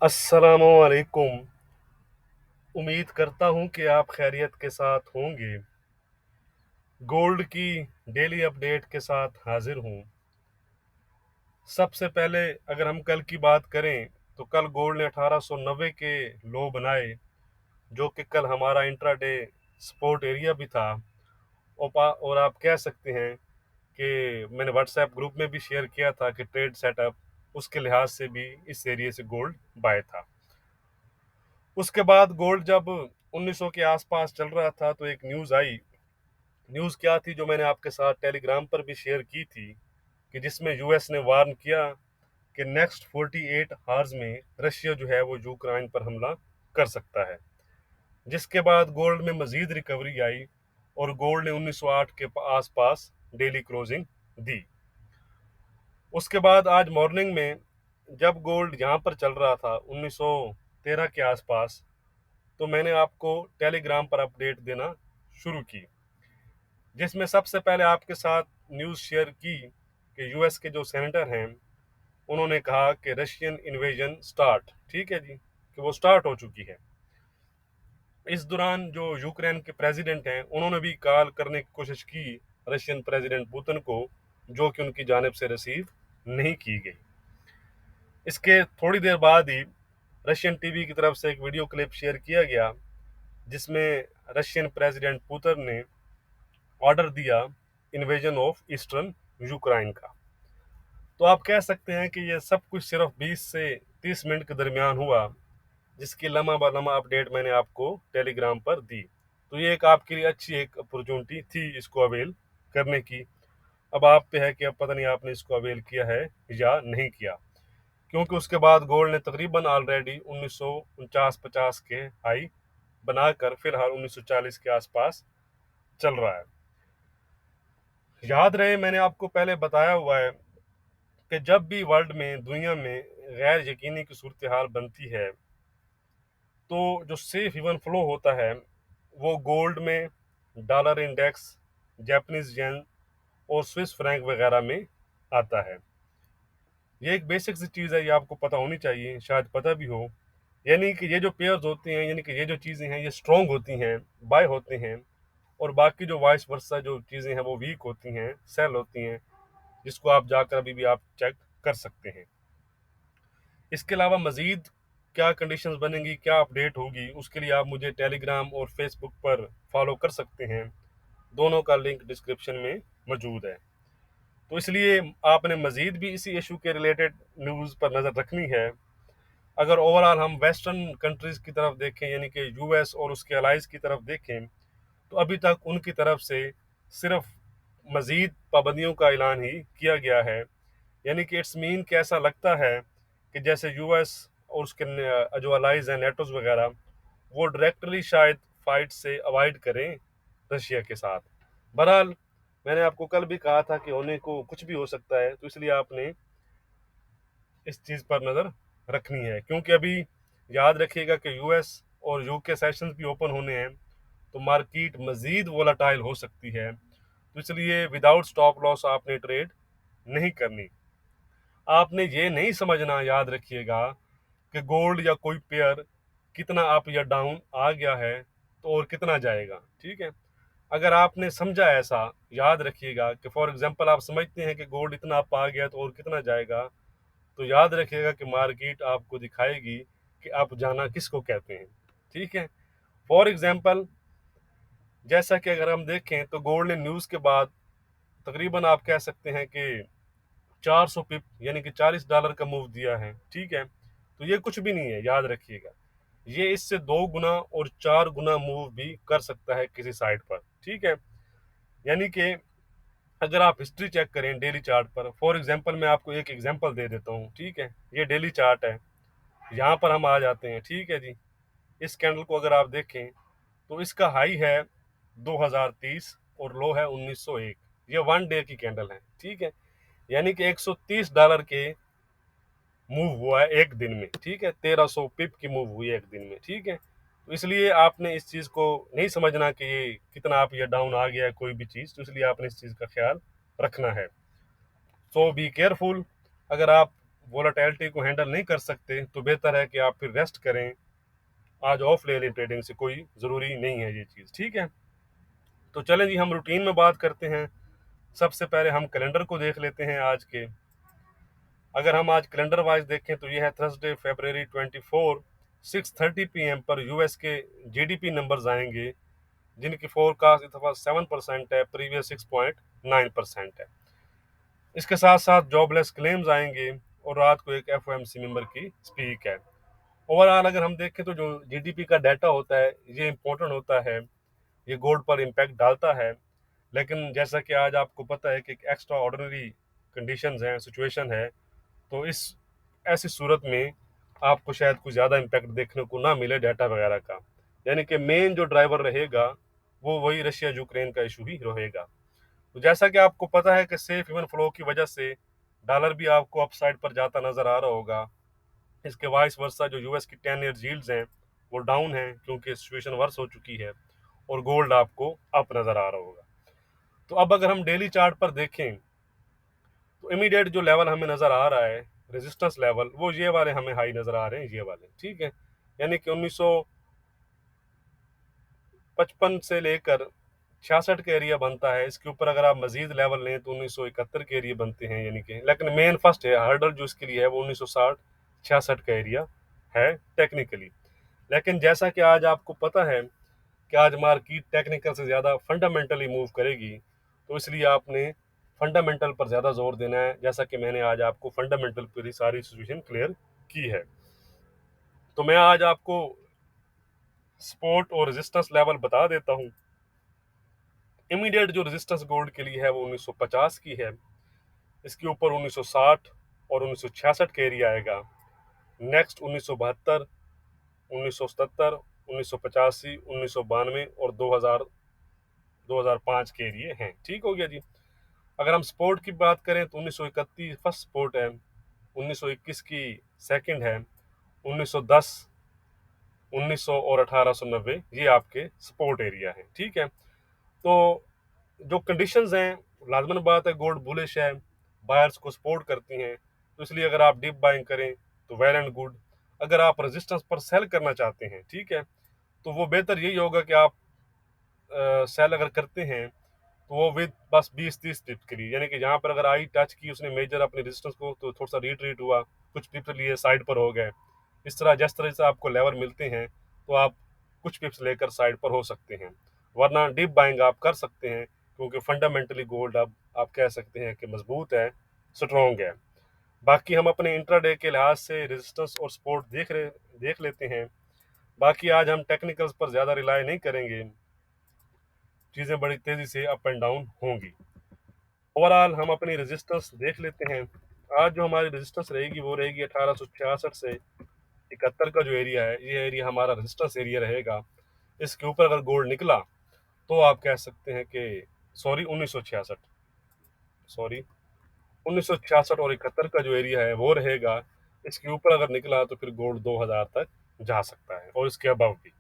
अस्सलामुअलैकुम। उम्मीद करता हूँ कि आप खैरियत के साथ होंगे। गोल्ड की डेली अपडेट के साथ हाजिर हूँ। सबसे पहले अगर हम कल की बात करें तो कल गोल्ड ने 1890 के लो बनाए, जो कि कल हमारा इंट्राडे सपोर्ट एरिया भी था। और आप कह सकते हैं कि मैंने व्हाट्सएप ग्रुप में भी शेयर किया था कि ट्रेड सेटअप उसके लिहाज से भी इस एरिया से गोल्ड बाय था। उसके बाद गोल्ड जब 1900 के आसपास चल रहा था तो एक न्यूज़ आई। न्यूज़ क्या थी जो मैंने आपके साथ टेलीग्राम पर भी शेयर की थी, कि जिसमें यूएस ने वार्न किया कि नेक्स्ट 48 आवर्स में रशिया जो है वो यूक्रेन पर हमला कर सकता है। जिसके बाद गोल्ड में मजीद रिकवरी आई और गोल्ड ने 1908 के आसपास डेली क्लोजिंग दी। उसके बाद आज मॉर्निंग में जब गोल्ड यहाँ पर चल रहा था 1913 के आसपास, तो मैंने आपको टेलीग्राम पर अपडेट देना शुरू की, जिसमें सबसे पहले आपके साथ न्यूज़ शेयर की कि यूएस के जो सेनेटर हैं उन्होंने कहा कि रशियन इन्वेजन स्टार्ट, ठीक है जी, कि वो स्टार्ट हो चुकी है। इस दौरान जो यूक्रेन के प्रेसिडेंट हैं उन्होंने भी कॉल करने की कोशिश की रशियन प्रेसिडेंट पुतिन को, जो कि उनकी जानिब से रिसीव नहीं की गई। इसके थोड़ी देर बाद ही रशियन टीवी की तरफ से एक वीडियो क्लिप शेयर किया गया, जिसमें रशियन प्रेसिडेंट पुतिन ने ऑर्डर दिया इन्वेजन ऑफ ईस्टर्न यूक्रेन का। तो आप कह सकते हैं कि ये सब कुछ सिर्फ 20 से 30 मिनट के दरमियान हुआ, जिसकी लम्हा ब लम्हा अपडेट मैंने आपको टेलीग्राम पर दी। तो ये एक आपके लिए अच्छी एक अपॉर्चुनिटी थी इसको अवेल करने की। अब आप पे है कि अब पता नहीं आपने इसको अवेल किया है या नहीं किया, क्योंकि उसके बाद गोल्ड ने तकरीबन ऑलरेडी 1949-50 के हाई बनाकर फिलहाल 1940 के आसपास चल रहा है। याद रहे मैंने आपको पहले बताया हुआ है कि जब भी वर्ल्ड में दुनिया में गैर यकीनी की सूरत हाल बनती है तो जो सेफ इवन फ्लो होता है वो गोल्ड में, डॉलर इंडेक्स, जापानीज येन और स्विस फ्रैंक वगैरह में आता है। ये एक बेसिक सी चीज़ है, ये आपको पता होनी चाहिए, शायद पता भी हो। यानी कि ये जो पेयर्स होते हैं, यानी कि ये जो चीज़ें हैं ये स्ट्रॉन्ग होती हैं, बाय होते हैं, और बाकी जो वाइस वर्सा जो चीज़ें हैं वो वीक होती हैं, सेल होती हैं, जिसको आप जाकर अभी भी आप चेक कर सकते हैं। इसके अलावा मज़ीद क्या कंडीशंस बनेंगी, क्या अपडेट होगी, उसके लिए आप मुझे टेलीग्राम और फेसबुक पर फॉलो कर सकते हैं। दोनों का लिंक डिस्क्रिप्शन में मौजूद है। तो इसलिए आपने मज़ीद भी इसी इशू के रिलेटेड न्यूज़ पर नज़र रखनी है। अगर ओवरऑल हम वेस्टर्न कंट्रीज़ की तरफ देखें, यानी कि यूएस और उसके अलाइज की तरफ देखें, तो अभी तक उनकी तरफ से सिर्फ मज़ीद पाबंदियों का ऐलान ही किया गया है। यानी कि इट्स मीन कि ऐसा लगता है कि जैसे यूएस और उसके जो अलाइज हैं नेटोज वगैरह, वो डायरेक्टली शायद फाइट से अवॉइड करें रशिया के साथ। बहरहाल मैंने आपको कल भी कहा था कि होने को कुछ भी हो सकता है, तो इसलिए आपने इस चीज़ पर नज़र रखनी है, क्योंकि अभी याद रखिएगा कि यूएस और यूके सेशंस भी ओपन होने हैं, तो मार्केट मज़ीद वोलाटाइल हो सकती है। तो इसलिए विदाउट स्टॉप लॉस आपने ट्रेड नहीं करनी। आपने ये नहीं समझना, याद रखिएगा, कि गोल्ड या कोई पेयर कितना अप या डाउन आ गया है तो और कितना जाएगा, ठीक है। अगर आपने समझा ऐसा, याद रखिएगा कि फॉर एग्जांपल आप समझते हैं कि गोल्ड इतना अप आ गया तो और कितना जाएगा, तो याद रखिएगा कि मार्केट आपको दिखाएगी कि आप जाना किसको कहते हैं, ठीक है। फॉर एग्जांपल जैसा कि अगर हम देखें तो गोल्ड ने न्यूज़ के बाद तकरीबन आप कह सकते हैं कि 400 पिप यानी कि $40 का मूव दिया है, ठीक है। तो ये कुछ भी नहीं है, याद रखिएगा। ये इससे 2 गुना और 4 गुना मूव भी कर सकता है किसी साइड पर, ठीक है। यानी कि अगर आप हिस्ट्री चेक करें डेली चार्ट पर, फॉर एग्जांपल मैं आपको एक एग्जांपल दे देता हूँ, ठीक है। ये डेली चार्ट है, यहाँ पर हम आ जाते हैं, ठीक है जी। इस कैंडल को अगर आप देखें तो इसका हाई है 2030 और लो है 1901। ये 1 डे की कैंडल है, ठीक है। यानी कि $130 के मूव हुआ है एक दिन में, ठीक है। 1300 पिप की मूव हुई है एक दिन में, ठीक है। तो इसलिए आपने इस चीज़ को नहीं समझना कि ये कितना आप ये डाउन आ गया है कोई भी चीज़, तो इसलिए आपने इस चीज़ का ख्याल रखना है। सो बी केयरफुल। अगर आप वोलाटिलिटी को हैंडल नहीं कर सकते तो बेहतर है कि आप फिर रेस्ट करें। आज ऑफ ले लें ट्रेडिंग से, कोई ज़रूरी नहीं है ये चीज़, ठीक है। तो चलें जी, हम रूटीन में बात करते हैं। सबसे पहले हम कैलेंडर को देख लेते हैं आज के। अगर हम आज कैलेंडर वाइज देखें तो ये है थर्सडे फरवरी 24, 6:30 PM पर यूएस के जीडीपी नंबर्स आएंगे, जिनकी फोरकास्ट इस दफा 7% है, प्रीवियस 6.9% है। इसके साथ साथ जॉबलेस क्लेम्स आएंगे और रात को एक एफओएमसी मेंबर की स्पीक है। ओवरऑल अगर हम देखें तो जो जीडीपी का डाटा होता है ये इम्पोर्टेंट होता है, ये गोल्ड पर इम्पैक्ट डालता है। लेकिन जैसा कि आज आपको पता है कि एक एक्स्ट्रा ऑर्डिनरी कंडीशंस हैं, सिचुएशन है, तो इस ऐसी सूरत में आपको शायद कुछ ज़्यादा इम्पैक्ट देखने को ना मिले डाटा वगैरह का। यानी कि मेन जो ड्राइवर रहेगा वो वही रशिया यूक्रेन का इशू ही रहेगा। तो जैसा कि आपको पता है कि सेफ इवन फ्लो की वजह से डॉलर भी आपको अपसाइड पर जाता नजर आ रहा होगा। इसके वाइस वर्सा जो यूएस की 10 ईयर यील्ड्स हैं वो डाउन हैं क्योंकि सिचुएशन वर्स हो चुकी है, और गोल्ड आपको अप नजर आ रहा होगा। तो अब अगर हम डेली चार्ट पर देखें तो इमीडिएट जो लेवल हमें नजर आ रहा है रेजिस्टेंस लेवल, वो ये वाले हमें हाई नजर आ रहे हैं, ये वाले, ठीक है। यानी कि 1955 से लेकर 66 का एरिया बनता है। इसके ऊपर अगर आप मजीद लेवल लें तो 1971 के एरिया बनते हैं, यानी कि लेकिन मेन फर्स्ट है हर्डल जो इसके लिए है वो 1960 66 का एरिया है टेक्निकली। लेकिन जैसा कि आज आपको पता है कि आज मार्केट टेक्निकल से ज़्यादा फंडामेंटली मूव करेगी, तो इसलिए आपने फंडामेंटल पर ज़्यादा जोर देना है, जैसा कि मैंने आज आपको फंडामेंटल पर ही सारी सिचुएशन क्लियर की है। तो मैं आज आपको सपोर्ट और रेजिस्टेंस लेवल बता देता हूँ। इमीडिएट जो रेजिस्टेंस गोल्ड के लिए है वो 1950 की है। इसके ऊपर 1960 और 1966 का एरिया आएगा। नेक्स्ट 1972, 1977, 1985, 1992 और 2005 के एरिए हैं। ठीक हो गया जी। अगर हम सपोर्ट की बात करें तो 1931 फर्स्ट सपोर्ट है, 1921 की सेकंड है, 1910, 1900 और 1890 ये आपके सपोर्ट एरिया हैं, ठीक है। तो जो कंडीशंस हैं, लाजमन बात है गोल्ड बुलिश है, बायर्स को सपोर्ट करती हैं, तो इसलिए अगर आप डीप बाइंग करें तो वेल एंड गुड। अगर आप रेजिस्टेंस पर सेल करना चाहते हैं, ठीक है, तो वो बेहतर यही होगा कि आप सेल अगर करते हैं तो वो विद बस 20-30 टिप्स के लिए, यानी कि यहाँ पर अगर आई टच की उसने मेजर अपने रेजिस्टेंस को तो थोड़ा सा रिट्रीट हुआ, कुछ पिप्स लिए साइड पर हो गए। इस तरह जिस तरह से आपको लेवल मिलते हैं तो आप कुछ पिप्स लेकर साइड पर हो सकते हैं, वरना डीप बाइंग आप कर सकते हैं, क्योंकि फंडामेंटली गोल्ड अब आप कह सकते हैं कि मजबूत है, स्ट्रॉन्ग है। बाकी हम अपने इंट्राडे के लिहाज से रेजिस्टेंस और सपोर्ट देख लेते हैं। बाकी आज हम टेक्निकल्स पर ज़्यादा रिलाई नहीं करेंगे, चीज़ें बड़ी तेज़ी से अप एंड डाउन होंगी। ओवरऑल हम अपनी रेजिस्टेंस देख लेते हैं। आज जो हमारी रेजिस्टेंस रहेगी वो रहेगी 1866 से 71 का जो एरिया है, ये एरिया हमारा रेजिस्टेंस एरिया रहेगा। इसके ऊपर अगर गोल्ड निकला तो आप कह सकते हैं कि सॉरी 1966 सॉरी 1966 और 71 का जो एरिया है वो रहेगा। इसके ऊपर अगर निकला तो फिर गोल्ड 2000 तक जा सकता है और इसके अबव भी।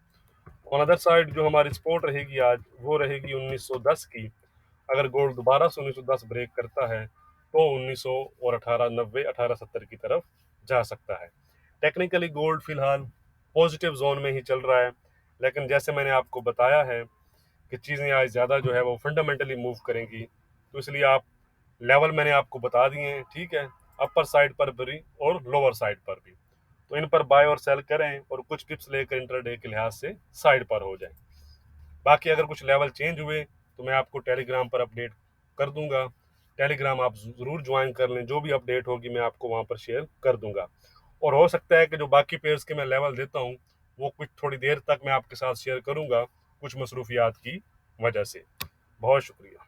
ऑन अदर साइड जो हमारी सपोर्ट रहेगी आज वो रहेगी 1910 की। अगर गोल्ड दोबारा से 1910 ब्रेक करता है तो 1900 और 1890 1870 की तरफ जा सकता है। टेक्निकली गोल्ड फिलहाल पॉजिटिव जोन में ही चल रहा है, लेकिन जैसे मैंने आपको बताया है कि चीज़ें आज ज़्यादा जो है वो फंडामेंटली मूव करेंगी, तो इसलिए आप लेवल मैंने आपको बता दिए हैं, ठीक है, अपर साइड पर भी और लोअर साइड पर भी। तो इन पर बाय और सेल करें और कुछ टिप्स लेकर इंटरडे के लिहाज से साइड पर हो जाएं। बाकी अगर कुछ लेवल चेंज हुए तो मैं आपको टेलीग्राम पर अपडेट कर दूंगा। टेलीग्राम आप ज़रूर ज्वाइन कर लें, जो भी अपडेट होगी मैं आपको वहाँ पर शेयर कर दूंगा। और हो सकता है कि जो बाकी पेयर्स के मैं लेवल देता हूँ वो कुछ थोड़ी देर तक मैं आपके साथ शेयर करूँगा, कुछ मसरूफियात की वजह से। बहुत शुक्रिया।